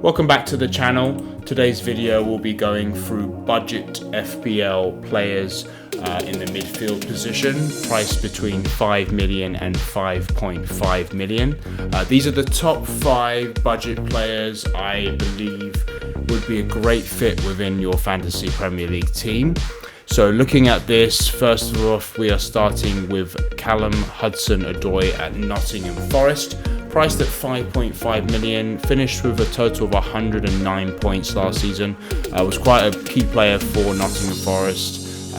Welcome back to the channel. Today's video will be going through budget FPL players in the midfield position, priced between 5 million and 5.5 million. These are the top 5 budget players I believe would be a great fit within your fantasy Premier League team. So looking at this, first of all, we are starting with Callum Hudson-Odoi at Nottingham Forest. Priced at 5.5 million, finished with a total of 109 points last season. Was quite a key player for Nottingham Forest,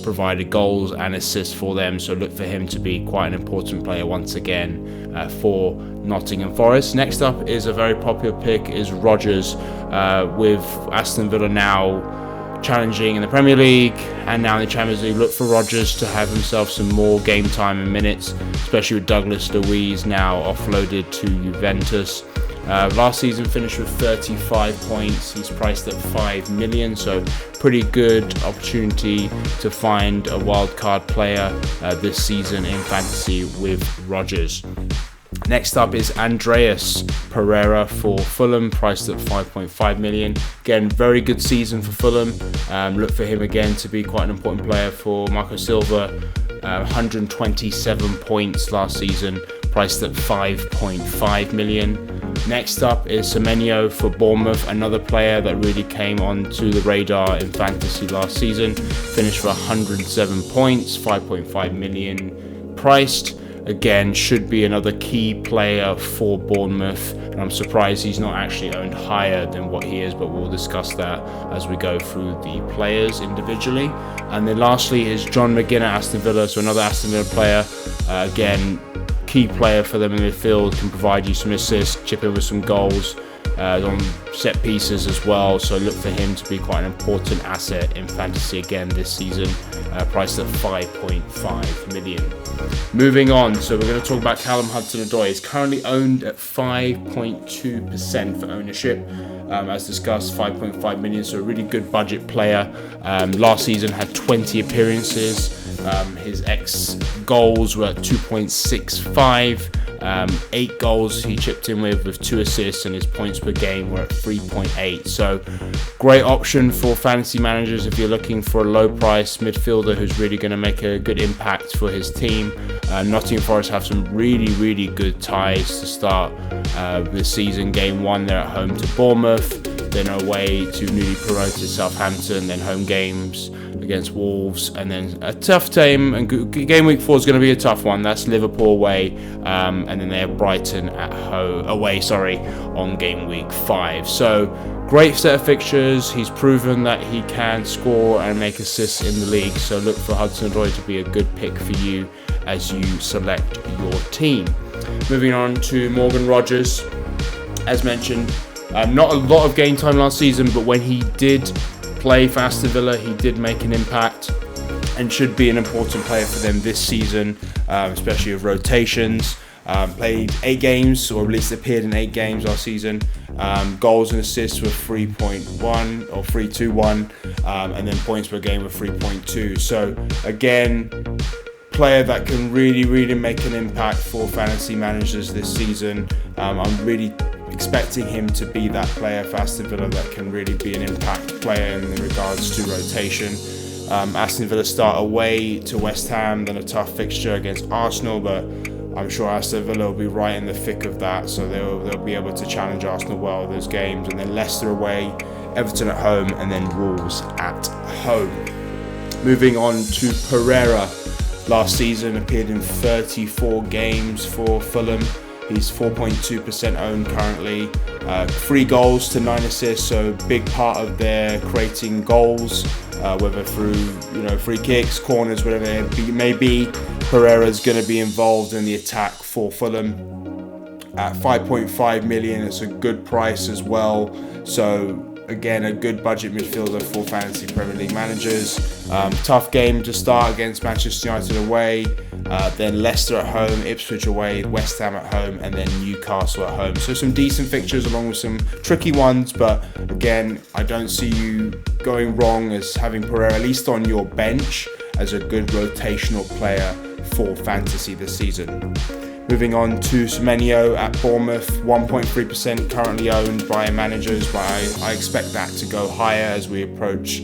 provided goals and assists for them, so look for him to be quite an important player once again for Nottingham Forest. Next up is a very popular pick, is Rodgers, with Aston Villa now challenging in the Premier League and now in the Champions League. Look for Rodgers to have himself some more game time and minutes, especially with Douglas Luiz now offloaded to Juventus. Last season finished with 35 points. He's priced at 5 million, so pretty good opportunity to find a wildcard player this season in fantasy with Rodgers. Next up is Andreas Pereira for Fulham, priced at 5.5 million. Again, very good season for Fulham. Look for him again to be quite an important player for Marco Silva. 127 points last season, priced at 5.5 million. Next up is Semenyo for Bournemouth, another player that really came onto the radar in fantasy last season. Finished for 107 points, 5.5 million priced. Again, should be another key player for Bournemouth, and I'm surprised he's not actually owned higher than what he is, but we'll discuss that as we go through the players individually. And then lastly is John McGinn at Aston Villa, so another Aston Villa player. Again, key player for them in midfield, can provide you some assists, chip in with some goals on set pieces as well, so look for him to be quite an important asset in fantasy again this season, priced at 5.5 million. Moving on, so we're going to talk about Callum Hudson-Odoi. He's currently owned at 5.2% for ownership, as discussed, 5.5 million, so a really good budget player. Last season had 20 appearances. His X goals were at 2.65. 8 goals he chipped in with 2 assists, and his points per game were at 3.8. So great option for fantasy managers if you're looking for a low price midfielder who's really going to make a good impact for his team. Nottingham Forest have some really good ties to start this season. Game 1 they're at home to Bournemouth, then away to newly promoted Southampton, then home games against Wolves, and then a tough team, and game week 4 is going to be a tough one. That's Liverpool away, and then they have Brighton at home away on game week 5. So great set of fixtures. He's proven that he can score and make assists in the league, so look for Hudson-Odoi to be a good pick for you as you select your team. Moving on to Morgan Rodgers. As mentioned, not a lot of game time last season, but when he did play for Aston Villa, he did make an impact and should be an important player for them this season, especially with rotations. Played 8 games, or at least appeared in 8 games last season. Goals and assists were 3.1 or 3.21, and then points per game were 3.2. So again, player that can really make an impact for fantasy managers this season. I'm really expecting him to be that player for Aston Villa that can really be an impact player in regards to rotation. Aston Villa start away to West Ham, then a tough fixture against Arsenal, but I'm sure Aston Villa will be right in the thick of that, so they'll be able to challenge Arsenal well in those games. And then Leicester away, Everton at home, and then Wolves at home. Moving on to Pereira. Last season appeared in 34 games for Fulham. He's 4.2% owned currently. 3 goals to 9 assists, so big part of their creating goals, whether through free kicks, corners, whatever it may be. Pereira's going to be involved in the attack for Fulham. At 5.5 million, it's a good price as well. So again, a good budget midfielder for fantasy Premier League managers. Tough game to start against Manchester United away, then Leicester at home, Ipswich away, West Ham at home, and then Newcastle at home. So some decent fixtures along with some tricky ones, but again, I don't see you going wrong as having Pereira at least on your bench as a good rotational player for fantasy this season. Moving on to Semenyo at Bournemouth, 1.3% currently owned by managers, but I expect that to go higher as we approach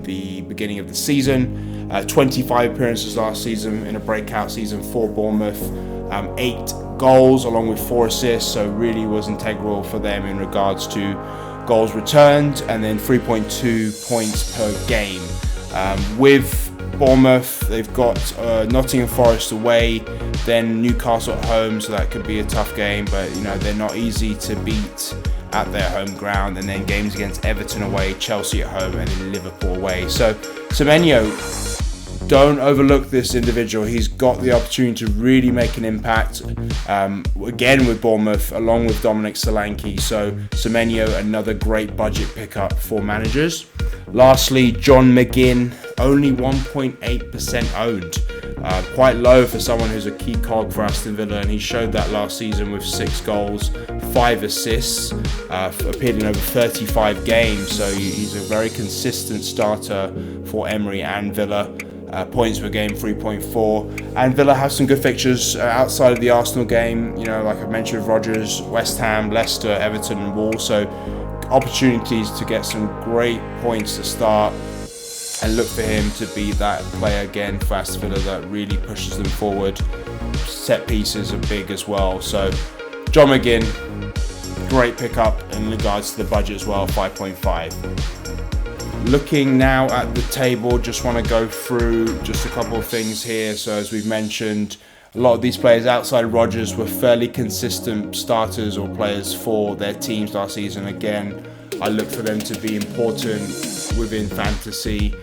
the beginning of the season. 25 appearances last season in a breakout season for Bournemouth, 8 goals along with 4 assists, so really was integral for them in regards to goals returned, and then 3.2 points per game. With Bournemouth, they've got Nottingham Forest away, then Newcastle at home, so that could be a tough game, but they're not easy to beat at their home ground, and then games against Everton away, Chelsea at home, and then Liverpool away. So Semenyo, don't overlook this individual. He's got the opportunity to really make an impact, again with Bournemouth, along with Dominic Solanke. So Semenyo, another great budget pickup for managers. Lastly, John McGinn, only 1.8% owned. Quite low for someone who's a key cog for Aston Villa, and he showed that last season with 6 goals, 5 assists, appeared in over 35 games, so he's a very consistent starter for Emery and Villa. Points per game 3.4, and Villa have some good fixtures outside of the Arsenal game, like I mentioned with Rodgers, West Ham, Leicester, Everton and Wolves, so opportunities to get some great points to start, and look for him to be that player again for Aston Villa that really pushes them forward. Set pieces are big as well, so John McGinn, great pickup in regards to the budget as well, 5.5. Looking now at the table, just want to go through just a couple of things here. So as we've mentioned, a lot of these players outside of Rodgers were fairly consistent starters or players for their teams last season. Again, I look for them to be important within fantasy.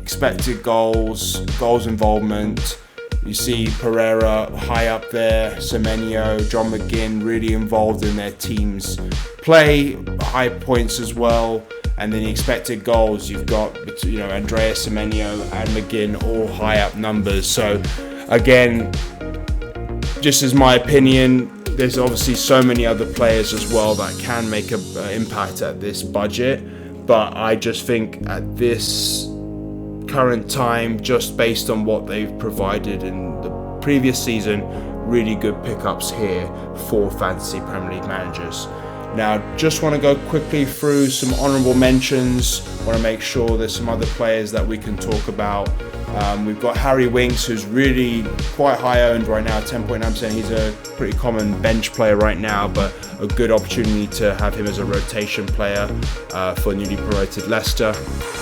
Expected goals, goals involvement. You see Pereira high up there, Semenyo, John McGinn really involved in their team's play, high points as well. And then the expected goals, you've got Andrea, Semenyo and McGinn, all high up numbers. So again, just as my opinion, there's obviously so many other players as well that can make an impact at this budget, but I just think at this current time, just based on what they've provided in the previous season, really good pickups here for fantasy Premier League managers. Now, just want to go quickly through some honourable mentions. Want to make sure there's some other players that we can talk about. We've got Harry Winks, who's really quite high owned right now, 10.9%. He's a pretty common bench player right now, but a good opportunity to have him as a rotation player for newly promoted Leicester.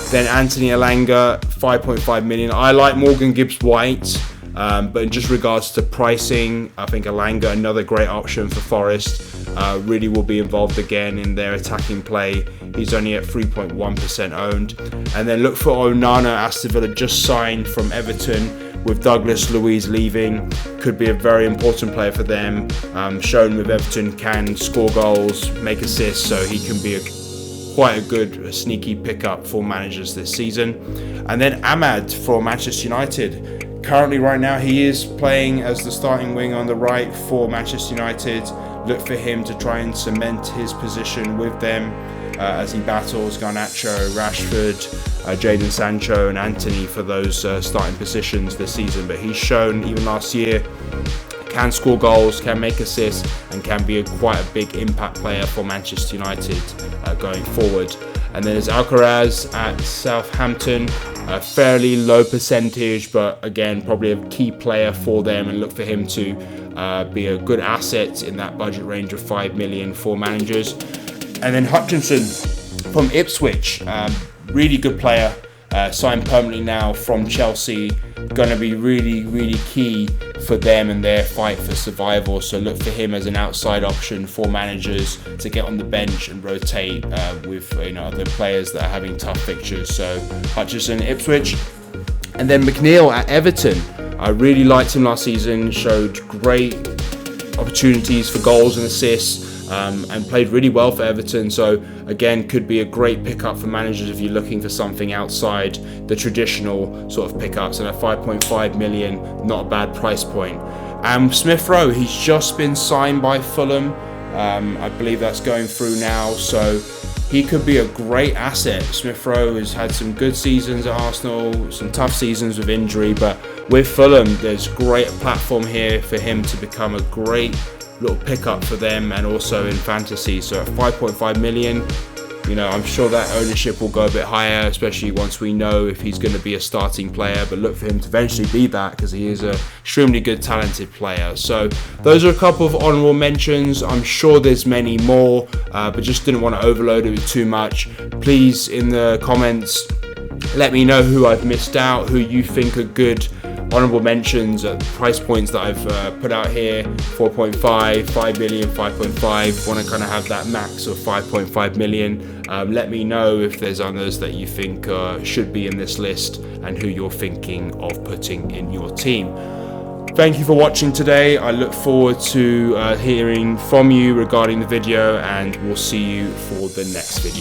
Then Anthony Elanga, 5.5 million. I like Morgan Gibbs-White, but in just regards to pricing, I think Elanga, another great option for Forest. Really will be involved again in their attacking play. He's only at 3.1% owned. And then look for Onana. Aston Villa just signed from Everton with Douglas Luiz leaving. Could be a very important player for them. Shown with Everton can score goals, make assists, so he can be quite a good sneaky pickup for managers this season. And then Ahmad for Manchester United. Currently right now he is playing as the starting wing on the right for Manchester United. Look for him to try and cement his position with them as he battles Garnacho, Rashford, Jadon Sancho and Antony for those starting positions this season. But he's shown even last year can score goals, can make assists and can be quite a big impact player for Manchester United going forward. And then there's Alcaraz at Southampton, a fairly low percentage, but again probably a key player for them, and look for him to be a good asset in that budget range of 5 million for managers. And then Hutchinson from Ipswich, really good player, signed permanently now from Chelsea, going to be really key for them and their fight for survival. So look for him as an outside option for managers to get on the bench and rotate with other players that are having tough fixtures. So Hutchinson, Ipswich. And then McNeil at Everton. I really liked him last season, showed great opportunities for goals and assists, and played really well for Everton. So again, could be a great pickup for managers if you're looking for something outside the traditional sort of pickups. And at 5.5 million, not a bad price point. Smith Rowe, he's just been signed by Fulham. I believe that's going through now, so he could be a great asset. Smith Rowe has had some good seasons at Arsenal, some tough seasons with injury, but with Fulham, there's great platform here for him to become a great little pickup for them and also in fantasy. So at 5.5 million, you know, I'm sure that ownership will go a bit higher, especially once we know if he's going to be a starting player, but look for him to eventually be that because he is an extremely good, talented player. So those are a couple of honourable mentions. I'm sure there's many more, but just didn't want to overload it with too much. Please, in the comments, let me know who I've missed out, who you think are good honourable mentions at the price points that I've put out here: 4.5, 5 million, 5.5. Want to kind of have that max of 5.5 million. Let me know if there's others that you think should be in this list and who you're thinking of putting in your team. Thank you for watching today. I look forward to hearing from you regarding the video, and we'll see you for the next video.